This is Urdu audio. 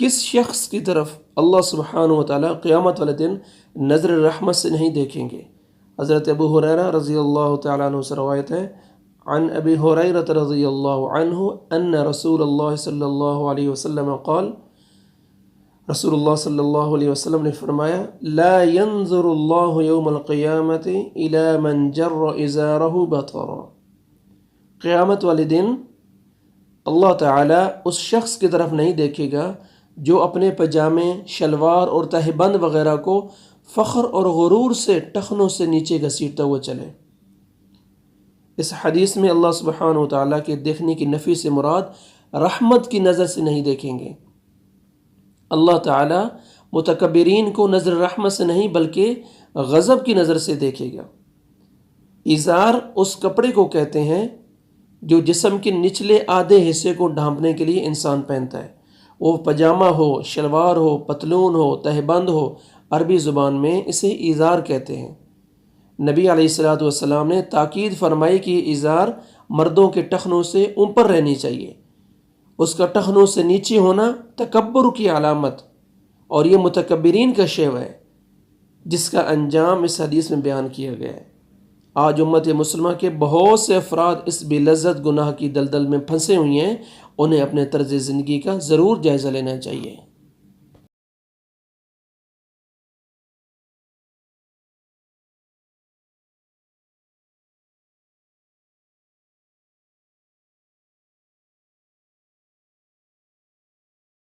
کس شخص کی طرف اللہ سبحانہ و تعالیٰ قیامت والے دن نظر رحمت سے نہیں دیکھیں گے؟ حضرت ابو ہریرہ رضی اللہ تعالیٰ عنہ سے روایت ہے، عن ابی ہریرہ رضی اللہ عنہ ان رسول اللہ صلی اللہ علیہ وسلم قال، رسول اللہ صلی اللہ علیہ وسلم نے فرمایا، لا ينظر اللہ یوم القیامت الى من جر ازارہ بطرا، قیامت والے دن اللہ تعالیٰ اس شخص کی طرف نہیں دیکھے گا جو اپنے پجامے، شلوار اور تہہ بند وغیرہ کو فخر اور غرور سے ٹخنوں سے نیچے گھسیٹتا ہوا چلے۔ اس حدیث میں اللہ سبحانہ و تعالیٰ کے دیکھنے کی نفی سے مراد رحمت کی نظر سے نہیں دیکھیں گے۔ اللہ تعالیٰ متکبرین کو نظر رحمت سے نہیں بلکہ غضب کی نظر سے دیکھے گا۔ ازار اس کپڑے کو کہتے ہیں جو جسم کے نچلے آدھے حصے کو ڈھانپنے کے لیے انسان پہنتا ہے، وہ پجامہ ہو، شلوار ہو، پتلون ہو، تہہ بند ہو، عربی زبان میں اسے ازار کہتے ہیں۔ نبی علیہ الصلوۃ والسلام نے تاکید فرمائی کہ یہ ازار مردوں کے ٹخنوں سے اوپر رہنی چاہیے، اس کا ٹخنوں سے نیچے ہونا تکبر کی علامت اور یہ متکبرین کا شیوہ ہے، جس کا انجام اس حدیث میں بیان کیا گیا ہے۔ آج امت مسلمہ کے بہت سے افراد اس بے لذت گناہ کی دلدل میں پھنسے ہوئی ہیں، انہیں اپنے طرز زندگی کا ضرور جائزہ لینا چاہیے۔